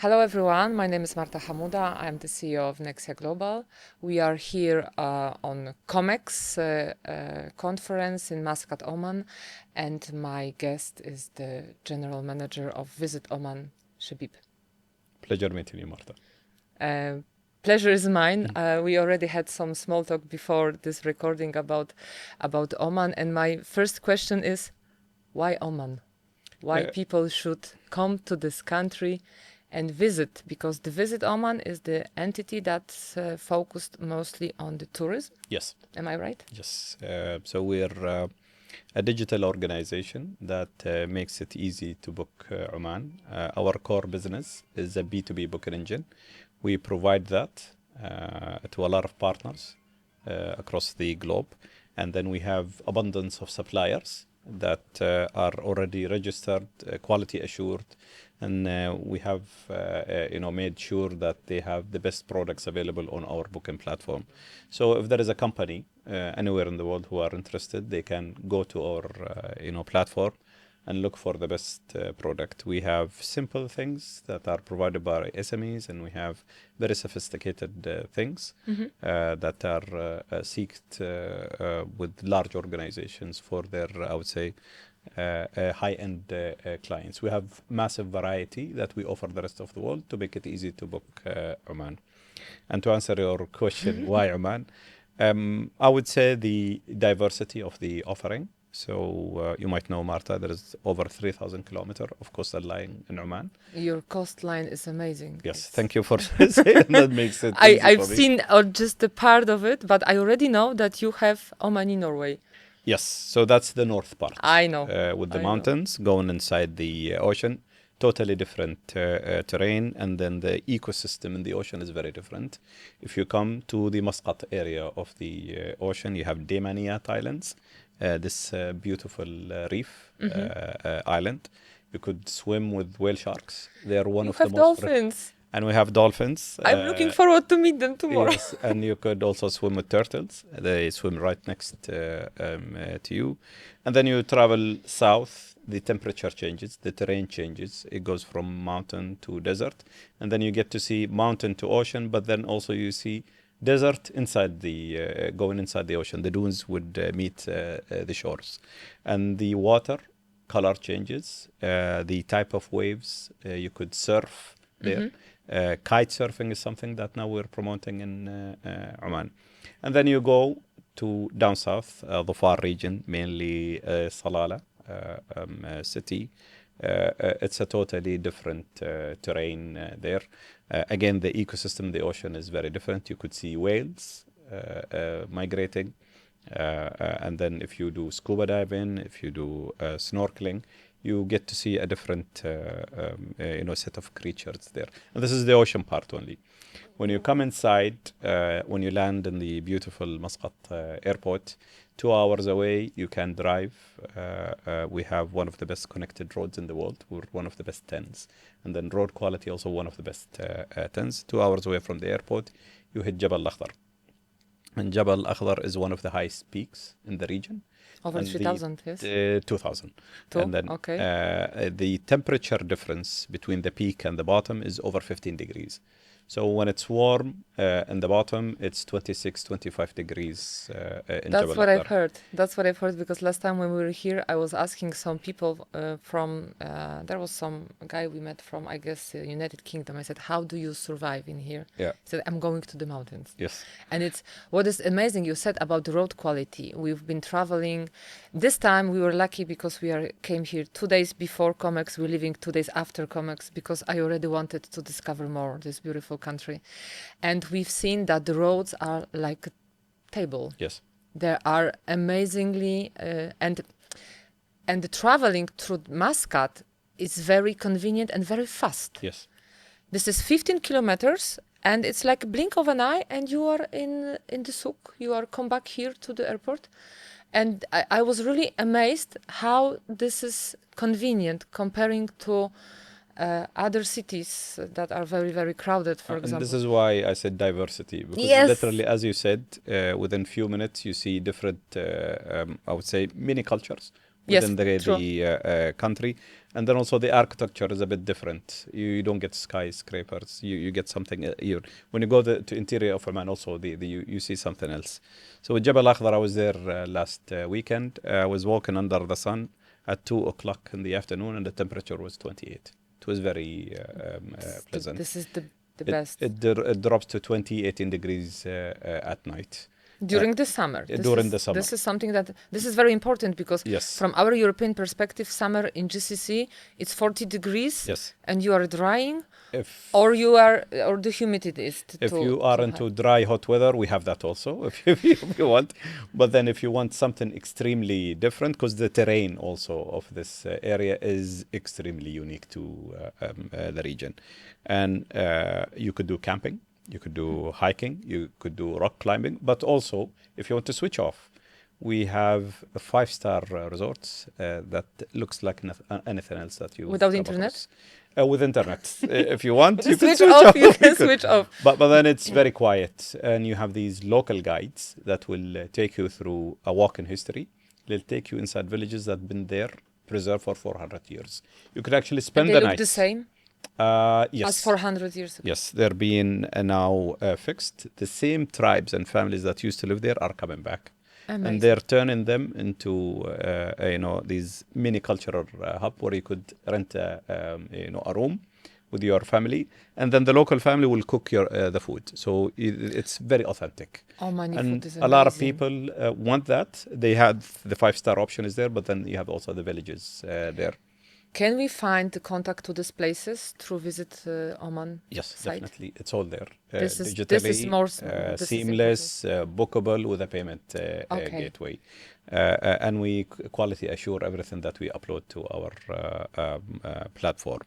Hello everyone, my name is Marta Hamuda. I'm the CEO of Nexia Global. We are here on COMEX conference in Muscat, Oman, and my guest is the General Manager of Visit Oman, Shabib. Pleasure meeting you, Marta. Uh, Pleasure is mine. We already had some small talk before this recording about Oman, and my first question is, why Oman? Why people should come to this country and visit? Because the Visit Oman is the entity that's focused mostly on the tourism. Yes. Am I right? Yes. So we're a digital organization that makes it easy to book Oman. Our core business is a B2B booking engine. We provide that to a lot of partners across the globe. And then we have abundance of suppliers that are already registered, quality assured, and we have made sure that they have the best products available on our booking platform. So if there is a company anywhere in the world who are interested, they can go to our platform and look for the best product. We have simple things that are provided by SMEs, and we have very sophisticated things that are sought with large organizations for their, I would say, high-end clients. We have massive variety that we offer the rest of the world to make it easy to book Oman. And to answer your question, why Oman? I would say the diversity of the offering. So you might know, Marta, there is over 3,000 kilometers of coastal line in Oman. Your coastline is amazing. Yes, thank you for saying that. Makes it easy I've for me. seen just a part of it, but I already know that you have Omani Norway. Yes, so that's the north part. I know. With the I know. mountains going inside the ocean, totally different terrain, and then the ecosystem in the ocean is very different. If you come to the Muscat area of the ocean, you have Daymaniat Islands, this beautiful reef island. You could swim with whale sharks. They are one You of have the most dolphins. and we have dolphins. I'm looking forward to meet them tomorrow. Yes, and you could also swim with turtles. They swim right next to you. And then you travel south, the temperature changes, the terrain changes. It goes from mountain to desert. And then you get to see mountain to ocean, but then also you see desert inside the, going inside the ocean. The dunes would meet the shores. And the water color changes, the type of waves you could surf there. Kite surfing is something that now we're promoting in Oman. And then you go to down south, the far region, mainly Salalah city. It's a totally different terrain there. Again, the ecosystem, the ocean is very different. You could see whales migrating. And then if you do scuba diving, if you do snorkeling, you get to see a different set of creatures there. And this is the ocean part only. When you come inside, when you land in the beautiful Muscat airport, 2 hours away, you can drive. We have one of the best connected roads in the world. We're one of the best 10s. And then road quality, also one of the best 10s. 2 hours away from the airport, you hit Jabal Akhdar. And Jabal Akhdar is one of the highest peaks in the region. Over 3,000, yes? 2,000. Two? And then Okay. the temperature difference between the peak and the bottom is over 15 degrees. So when it's warm in the bottom, it's 26, 25 degrees in That's Jabal what Akhdar. I've heard. That's what I've heard, because last time when we were here, I was asking some people from, there was some guy we met from, I guess, United Kingdom. I said, how do you survive in here? Yeah. He said, I'm going to the mountains. Yes. And it's what is amazing you said about the road quality. We've been traveling. This time we were lucky because came here 2 days before COMEX. We're leaving 2 days after COMEX because I already wanted to discover more this beautiful country. And we've seen that the roads are like a table. Yes. They are amazingly and the traveling through Muscat is very convenient and very fast. Yes. This is 15 kilometers, and it's like a blink of an eye, and you are in the souk. You are come back here to the airport. And I was really amazed how this is convenient comparing to other cities that are very, very crowded, for And example. this is why I said diversity, because Yes. literally, as you said, within few minutes, you see different, I would say, mini cultures Yes, within true. the country. And then also the architecture is a bit different. You don't get skyscrapers. You get something. When you go to interior of Oman, also you see something else. So with Jabal Akhdar, I was there last weekend. I was walking under the sun at 2 o'clock in the afternoon, and the temperature was 28. It was very pleasant. This is the It, best. it drops to 20, 18 degrees at night. During the summer. During the summer. This is something that this is very important because Yes. from our European perspective, summer in GCC it's 40 degrees Yes. and you are drying, If or the humidity is if too, you are too into high. dry hot weather, we have that also. If you want, but then if you want something extremely different, because the terrain also of this area is extremely unique to the region, and you could do camping. You could do hiking, you could do rock climbing, but also if you want to switch off, we have a 5-star resorts that looks like anything else that you Without internet? With internet. If you want, you can Switch switch off, off. you can could. switch off. But then it's very quiet, and you have these local guides that will take you through a walk in history. They'll take you inside villages that have been there, preserved for 400 years. You could actually And spend they the look night. the same Yes. as 400 years ago. Yes, they're being now fixed. The same tribes and families that used to live there are coming back. Amazing. And they're turning them into, these mini cultural hub where you could rent a room with your family, and then the local family will cook the food. So it's very authentic. Omani And food is a lot of amazing. people want that. They had the 5-star option is there, but then you have also the villages there. Can we find the contact to these places through Visit Oman? Yes, site? definitely. It's all there. This is Digitally, more this is seamless, bookable with a payment Okay. gateway. And we quality assure everything that we upload to our platform.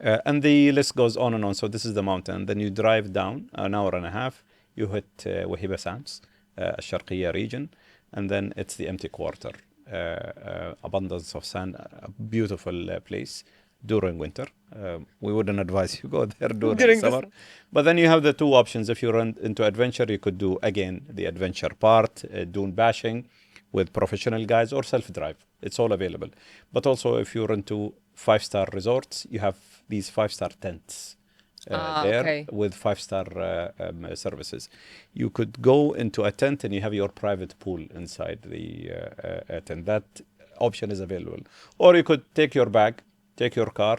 And the list goes on and on. So this is the mountain. Then you drive down an hour and a half. You hit Wahiba Sams, Sharqiya region. And then it's the empty quarter. Abundance of sand, a beautiful place during winter. We wouldn't advise you go there during During the summer. summer. But then you have the two options. If you run into adventure, you could do, again, the adventure part, dune bashing with professional guides or self-drive. It's all available. But also, if you're into 5-star resorts, you have these 5-star tents there Okay. with 5-star services. You could go into a tent and you have your private pool inside the tent. That option is available. Or you could take your bag, take your car,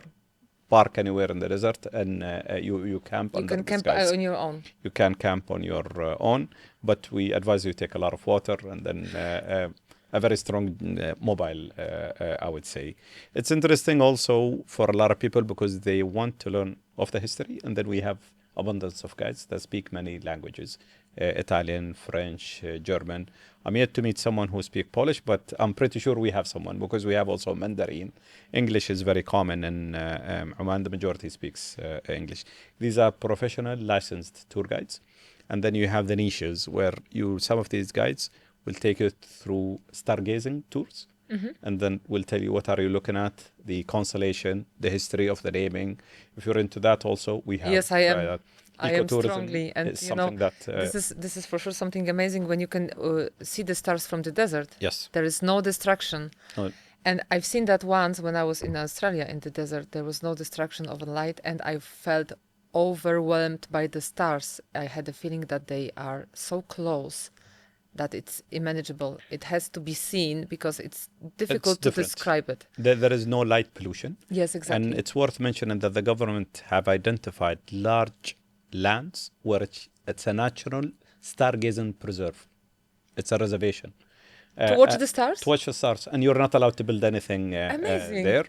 park anywhere in the desert, and you camp You under can the camp skies. on your own. You can camp on your own, but we advise you take a lot of water and then a very strong mobile, I would say. It's interesting also for a lot of people because they want to learn of the history, and then we have abundance of guides that speak many languages, Italian, French, German. I'm yet to meet someone who speaks Polish, but I'm pretty sure we have someone because we have also Mandarin. English is very common in Oman. The majority speaks English. These are professional licensed tour guides. And then you have the niches where some of these guides will take you through stargazing tours. And then we'll tell you what are you looking at, the constellation, the history of the naming. If you're into that also, we have. Yes, I am. I am Ecotourism strongly, and is you know, something that this is for sure something amazing when you can see the stars from the desert. yes. There is no distraction. No, And I've seen that once when I was in Australia in the desert. There was no distraction of light, and I felt overwhelmed by the stars. I had a feeling that they are so close that it's unmanageable. It has to be seen because it's difficult to different. describe it. There is no light pollution. Yes, exactly. And it's worth mentioning that the government have identified large lands where it's a natural stargazing preserve. It's a reservation. To watch the stars? To watch the stars. And you're not allowed to build anything Amazing. there.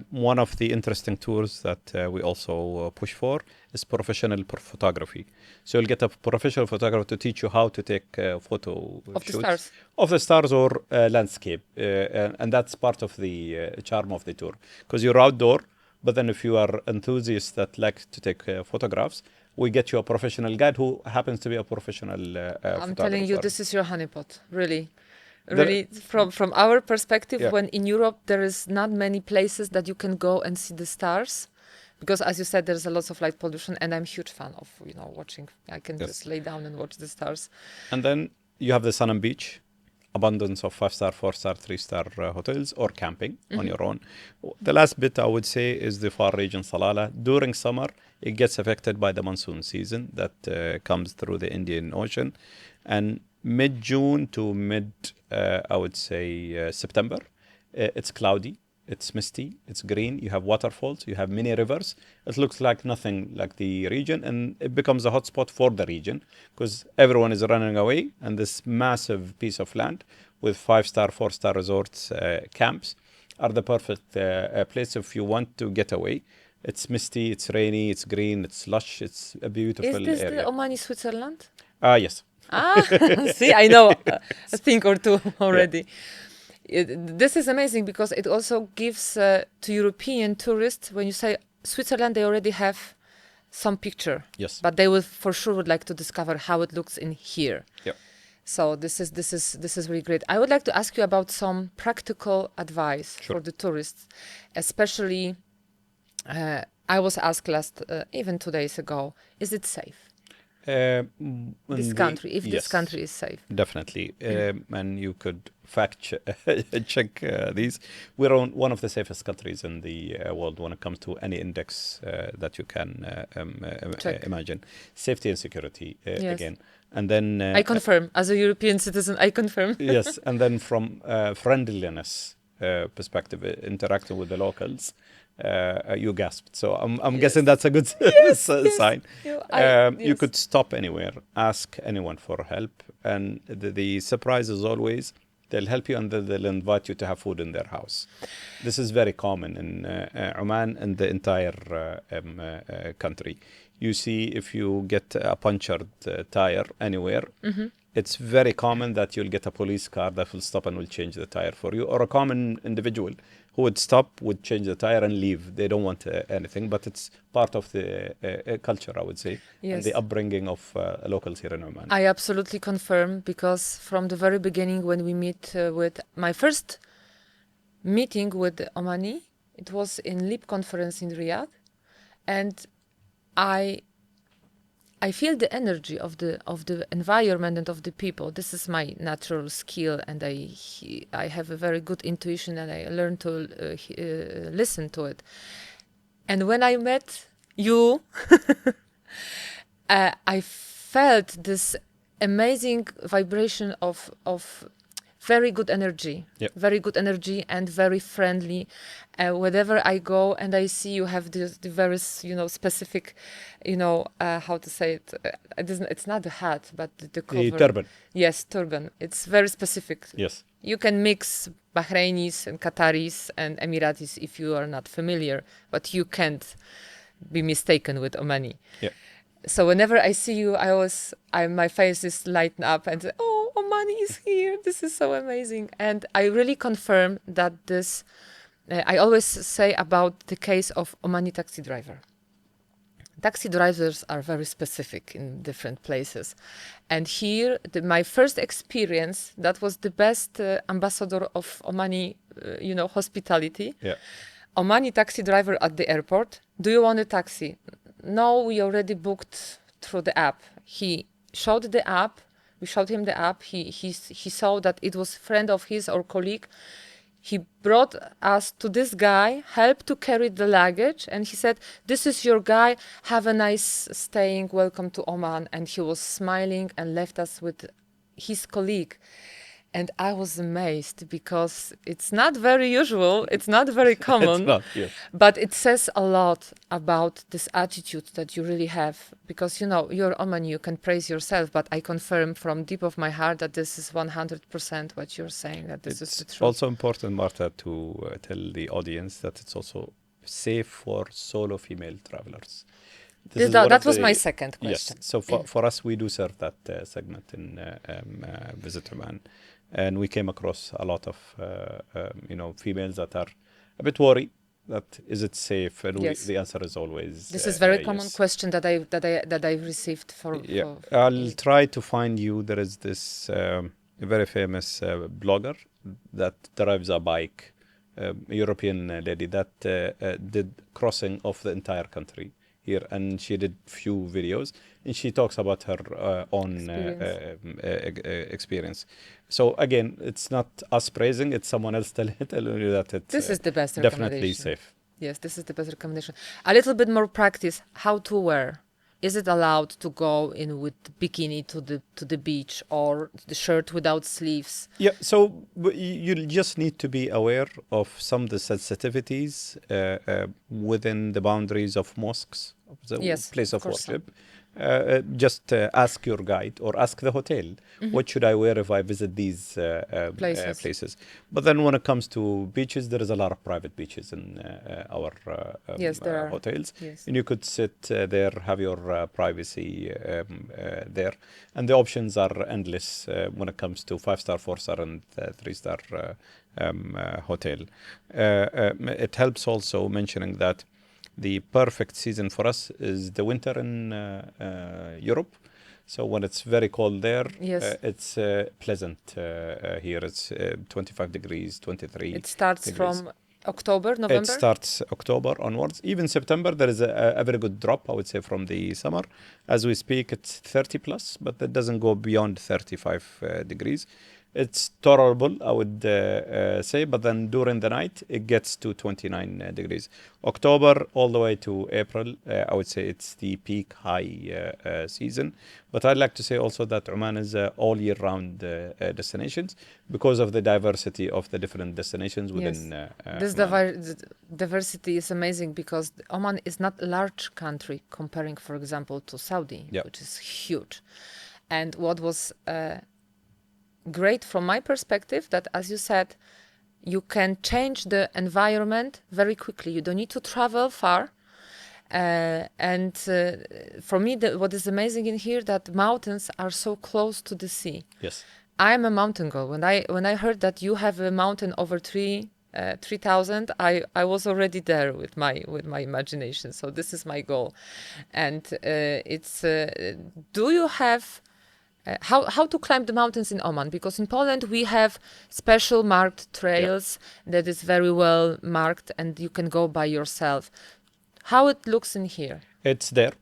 One of the interesting tours that we also push for is professional photography. So you'll get a professional photographer to teach you how to take photo Of the shoots stars. of the stars or landscape. And that's part of the charm of the tour. Because you're outdoor, but then if you are enthusiasts that like to take photographs, we get you a professional guide who happens to be a professional photographer. I'm telling you, this is your honeypot, really. There- Really, from our perspective, Yeah. when in Europe there is not many places that you can go and see the stars, because as you said, there's a lot of light pollution, and I'm a huge fan of watching. I can Yes. just lay down and watch the stars. And then you have the sun and beach. abundance of 5-star, 4-star, 3-star hotels or camping on your own. The last bit I would say is the far region, Salalah. During summer, it gets affected by the monsoon season that comes through the Indian Ocean. And mid-June to I would say, September, it's cloudy. It's misty, it's green, you have waterfalls, you have mini rivers. It looks like nothing like the region, and it becomes a hotspot for the region because everyone is running away, and this massive piece of land with 5-star, 4-star resorts, camps are the perfect place if you want to get away. It's misty, it's rainy, it's green, it's lush, it's a beautiful Is this area. the Omani Switzerland? Yes. Ah, see, I know a thing or two already. This is amazing because it also gives to European tourists, when you say Switzerland, they already have some picture. Yes. But they will for sure would like to discover how it looks in here. Yep. So this is really great. I would like to ask you about some practical advice for the tourists, especially. I was asked even 2 days ago, is it safe? This country, if this country is safe. Definitely. And you could check these. We're one of the safest countries in the world when it comes to any index that you can imagine. Safety and security, again. And then... I confirm. As a European citizen, I confirm. Yes. And then from friendliness perspective, interacting with the locals, you gasped. So I'm guessing that's a good sign. You could stop anywhere, ask anyone for help. And the surprise is always they'll help you and they'll invite you to have food in their house. This is very common in Oman and the entire country. You see, if you get a punctured tire anywhere, it's very common that you'll get a police car that will stop and will change the tire for you, or a common individual who would stop, would change the tire and leave. They don't want anything, but it's part of the culture, I would say, and the upbringing of locals here in Oman. I absolutely confirm, because from the very beginning, when we meet with my first meeting with Omani, it was in LEAP conference in Riyadh, and I feel the energy of the environment and of the people. This is my natural skill, and I have a very good intuition, and I learn to listen to it. And when I met you, I felt this amazing vibration of very good energy, and very friendly. Wherever I go and I see you have the very, specific, how to say it. It's not the hat, but the cover. The turban. Yes, turban. It's very specific. Yes. You can mix Bahrainis and Qataris and Emiratis if you are not familiar, but you can't be mistaken with Omani. Yeah. So whenever I see you, my face is lighten up and say, "Oh, Omani is here! This is so amazing!" And I really confirm that this. I always say about the case of Omani taxi driver. Taxi drivers are very specific in different places, and here my first experience, that was the best ambassador of Omani, hospitality. Yeah. Omani taxi driver at the airport. Do you want a taxi? No, we already booked through the app. He showed the app. We showed him the app. He saw that it was friend of his or colleague. He brought us to this guy, helped to carry the luggage, and he said, "This is your guy. Have a nice staying. Welcome to Oman." And he was smiling and left us with his colleague. And I was amazed, because it's not very usual. It's not very common. It's not, yes. But it says a lot about this attitude that you really have. Because, you're Omani, you can praise yourself. But I confirm from deep of my heart that this is 100% what you're saying, that this is the truth. It's also important, Marta, to tell the audience that it's also safe for solo female travelers. That was my second question. Yes. So for us, we do serve that segment in Visit Oman. And we came across a lot of, females that are a bit worried that is it safe, and the answer is always. This is very common yes. question that I received for. I'll try to find you. There is this very famous blogger that drives a bike, European lady that did crossing of the entire country. here, and she did few videos, and she talks about her own experience. So again, it's not us praising; it's someone else telling you that it's This is the best definitely recommendation. safe. Yes, this is the best recommendation. A little bit more practice. How to wear? Is it allowed to go in with bikini to the beach, or the shirt without sleeves? Yeah, so you just need to be aware of some of the sensitivities within the boundaries of mosques, of the Yes, place of of course so. worship. Just ask your guide or ask the hotel, what should I wear if I visit these Places. places? But then when it comes to beaches, there is a lot of private beaches in our Yes, there are. hotels. Yes. And you could sit there, have your privacy there. And the options are endless when it comes to 5-star, 4-star, and 3-star hotel. It helps also mentioning that the perfect season for us is the winter in Europe. So when it's very cold there, Yes. it's pleasant here. It's 25 degrees, 23 It starts degrees. from October, November? It starts October onwards. Even September, there is a very good drop, I would say, from the summer. As we speak, it's 30 plus, but that doesn't go beyond 35 degrees. It's tolerable, I would say, but then during the night, it gets to 29 degrees. October all the way to April, I would say it's the peak high season. But I'd like to say also that Oman is all year round destinations because of the diversity of the different destinations within This Oman. diversity is amazing because Oman is not a large country comparing, for example, to Saudi, Yeah. which is huge. And what was great from my perspective, that as you said, you can change the environment very quickly. You don't need to travel far. And for me, what is amazing in here, that mountains are so close to the sea. Yes. I'm a mountain girl. When I heard that you have a mountain over 3,000, I was already there with my imagination. So this is my goal, and it's. Do you have how to climb the mountains in Oman? Because in Poland we have special marked trails that is very well marked, and you can go by yourself. How it looks in here? It's there.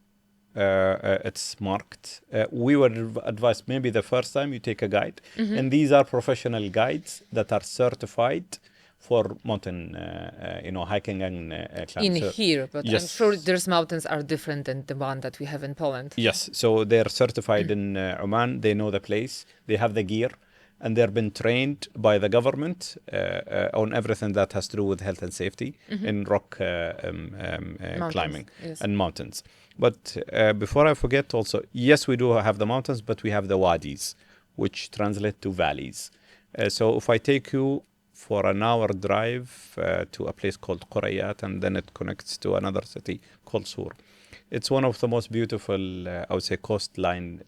It's marked. We would advise maybe the first time you take a guide, and these are professional guides that are certified for mountain, hiking and climbing. In here, but I'm yes. sure there's mountains are different than the one that we have in Poland. Yes, so they're certified in Oman. They know the place. They have the gear, and they've been trained by the government on everything that has to do with health and safety in rock climbing Yes. and mountains. But before I forget, also, yes, we do have the mountains, but we have the wadis, which translate to valleys. So if I take you for an hour drive to a place called Qurayat, and then it connects to another city called Sur. It's one of the most beautiful, I would say, coastline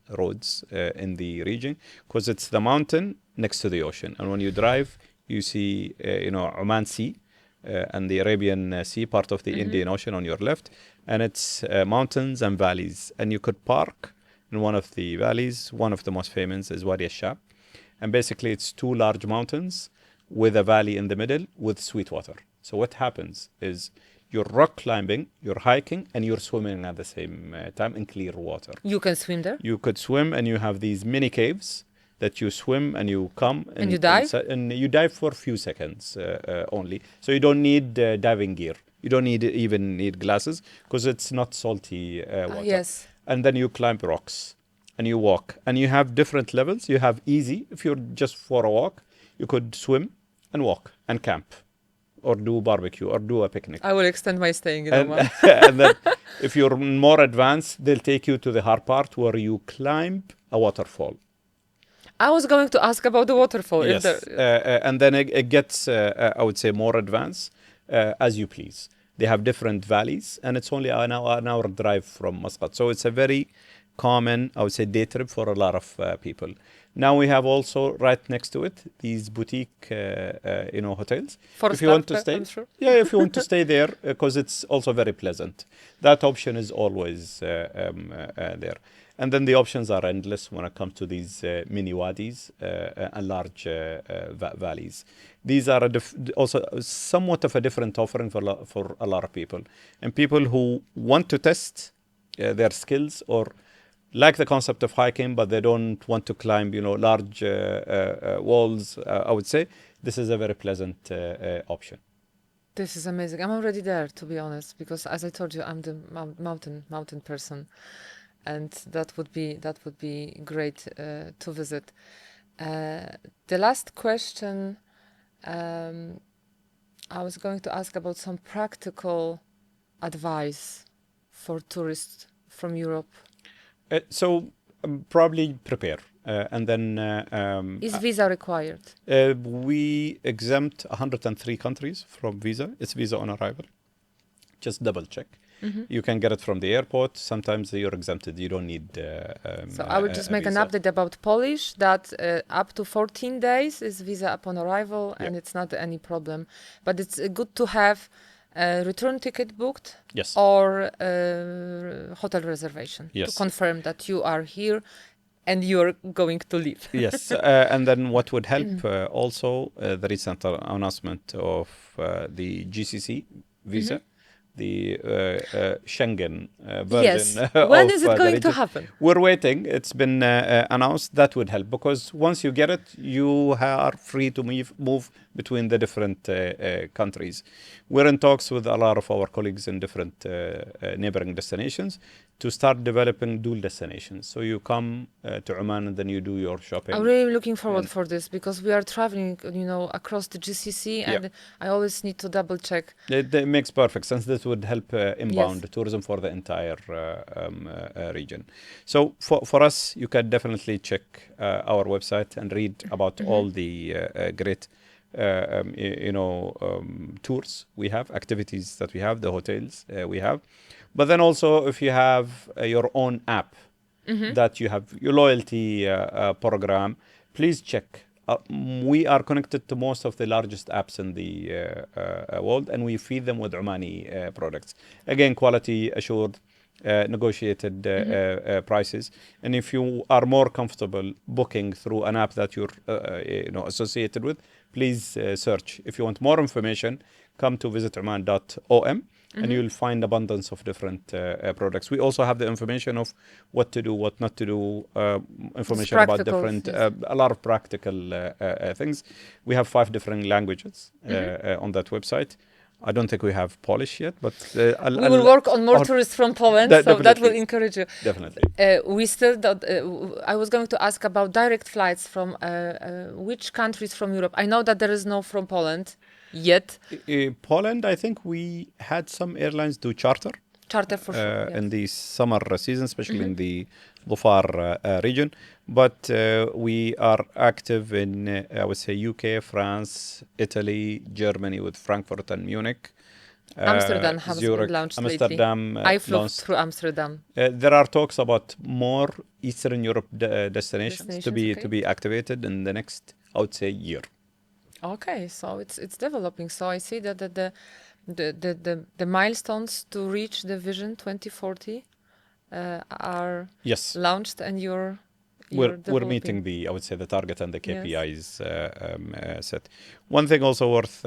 roads in the region, because it's the mountain next to the ocean. And when you drive, you see, Oman Sea and the Arabian Sea, part of the Indian Ocean on your left. And it's mountains and valleys. And you could park in one of the valleys. One of the most famous is Wadi al-Shab. And basically, it's two large mountains with a valley in the middle with sweet water. So what happens is you're rock climbing, you're hiking, and you're swimming at the same time in clear water. You can swim there? You could swim, and you have these mini caves that you swim and you come. And you dive? And you dive for a few seconds only. So you don't need diving gear. You don't even need glasses because it's not salty water. Yes. And then you climb rocks and you walk. And you have different levels. You have easy. If you're just for a walk, you could swim and walk and camp or do barbecue or do a picnic. I will extend my staying in Oman. And then if you're more advanced, they'll take you to the hard part where you climb a waterfall. I was going to ask about the waterfall. Yes, and then it gets, I would say, more advanced as you please. They have different valleys, and it's only an hour drive from Muscat. So it's a very common, I would say, day trip for a lot of people. Now we have also right next to it these boutique, hotels. For If you want to starter, stay, I'm sure. yeah, if you want to stay there, because it's also very pleasant. That option is always there. And then the options are endless when it comes to these mini wadis and large valleys. These are also somewhat of a different offering for a lot of people. And people who want to test their skills or like the concept of hiking, but they don't want to climb, large walls, I would say this is a very pleasant option. This is amazing. I'm already there, to be honest, because as I told you, I'm the mountain person, and that would be great to visit. The last question, um, I was going to ask about some practical advice for tourists from Europe. So probably prepare. And then Is visa required? we exempt 103 countries from visa. It's visa on arrival. Just double check. You can get it from the airport. Sometimes you're exempted. You don't need. So I will just make an visa. update about Polish that up to 14 days is visa upon arrival, and Yeah. it's not any problem. But it's good to have a return ticket booked Yes. or hotel reservation to Yes. confirm that you are here and you're going to leave. Yes, and then what would help also the recent announcement of the GCC visa, the Schengen Yes. version When of is it the going to region. happen? We're waiting. It's been announced. That would help because once you get it, you are free to move between the different countries. We're in talks with a lot of our colleagues in different neighboring destinations to start developing dual destinations. So you come to Oman and then you do your shopping. I'm really looking forward And- for this because we are traveling, across the GCC, and Yeah. I always need to double check. It makes perfect sense. This would help inbound Yes. tourism for the entire region. So for us, you can definitely check our website and read about all the great tours we have, activities that we have, the hotels we have. But then also if you have your own app that you have your loyalty program, please check. We are connected to most of the largest apps in the world, and we feed them with Omani products. Again, quality assured, negotiated prices. And if you are more comfortable booking through an app that you're associated with, please search. If you want more information, come to visitoman.om. And you'll find abundance of different products. We also have the information of what to do, what not to do, information about practical, different, yes. a lot of practical things. We have 5 different languages on that website. I don't think we have Polish yet, but We will work on more tourists from Poland, so that will definitely. encourage you. Definitely. We still don't, I was going to ask about direct flights from which countries from Europe. I know that there is no from Poland yet. Poland, I think we had some airlines do charter. Charter for sure. Yes. In the summer season, especially in the Dhofar region. But we are active in, I would say, UK, France, Italy, Germany with Frankfurt and Munich. Amsterdam has been Zurich, launched Amsterdam lately. I flew launched. through Amsterdam. There are talks about more Eastern Europe destinations to be Destinations, okay. activated in the next, I would say, year. Okay, so it's developing. So I see that the milestones to reach the Vision 2040 are Yes. launched, and you're We're developing. meeting I would say, the target and the Yes. KPIs set. One thing also worth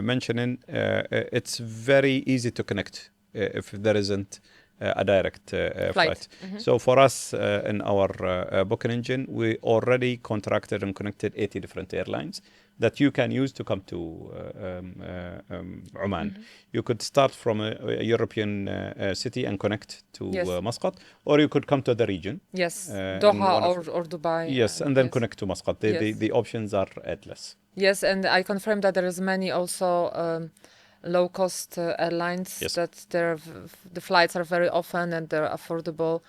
mentioning, it's very easy to connect if there isn't a direct flight. So for us in our booking engine, we already contracted and connected 80 different airlines that you can use to come to Oman. You could start from a European city and connect to Yes. Muscat, or you could come to the region. Yes, in Doha one of- or Dubai. Yes, and then yes. connect to Muscat. Yes. The options are endless. Yes, and I confirm that there is many also low-cost airlines Yes. that the flights are very often and they're affordable.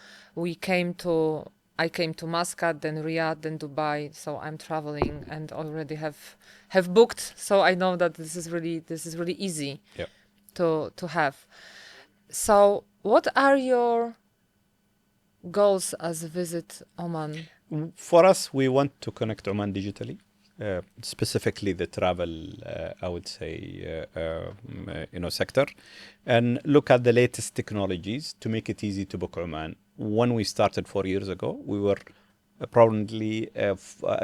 I came to Muscat, then Riyadh, then Dubai. So I'm traveling and already have booked. So I know that this is really easy Yep. to have. So what are your goals as a visit Oman? For us, we want to connect Oman digitally, specifically the travel, I would say, sector, and look at the latest technologies to make it easy to book Oman. When we started 4 years ago, we were probably a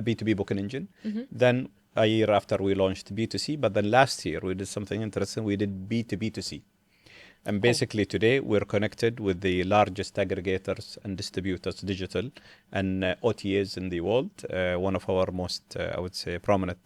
B2B booking engine. Then a year after, we launched B2C, but then last year we did something interesting. We did B2B2C. And basically today we're connected with the largest aggregators and distributors digital and OTAs in the world. One of our most, I would say, prominent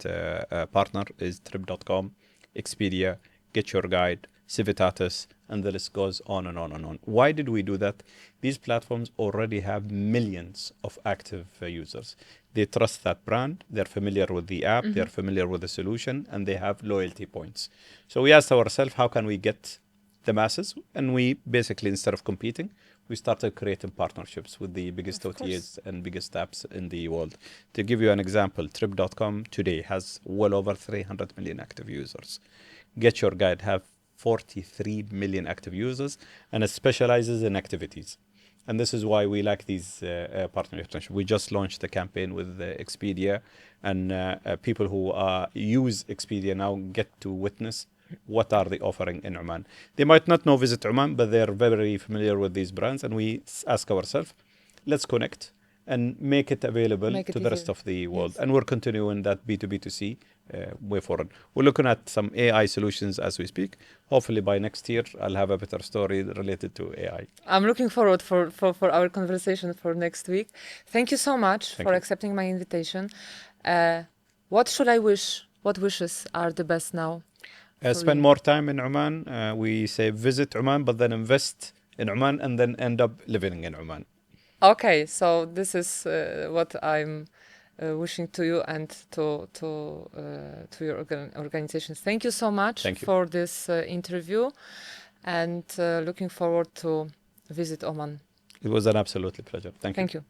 partner is Trip.com, Expedia, Get Your Guide, Civitatis, and the list goes on and on and on. Why did we do that? These platforms already have millions of active users. They trust that brand, they're familiar with the app, they're familiar with the solution, and they have loyalty points. So we asked ourselves, how can we get the masses? And we basically, instead of competing, we started creating partnerships with the biggest OTAs and biggest apps in the world. To give you an example, Trip.com today has well over 300 million active users. Get Your Guide have 43 million active users, and it specializes in activities. And this is why we like these partnerships. We just launched a campaign with Expedia, and people who use Expedia now get to witness what are they offering in Oman. They might not know Visit Oman, but they're very familiar with these brands. And we ask ourselves, let's connect and make it available to the rest of the world. Yes. And we're continuing that B2B2C way forward. We're looking at some AI solutions as we speak. Hopefully by next year, I'll have a better story related to AI. I'm looking forward for our conversation for next week. Thank you so much for accepting my invitation. What should I wish? What wishes are the best now? Spend more time in Oman. We say visit Oman, but then invest in Oman and then end up living in Oman. Okay, so this is what I'm wishing to you and to your organizations. Thank you so much for this interview, and looking forward to visit Oman. It was an absolute pleasure. Thank you. Thank you.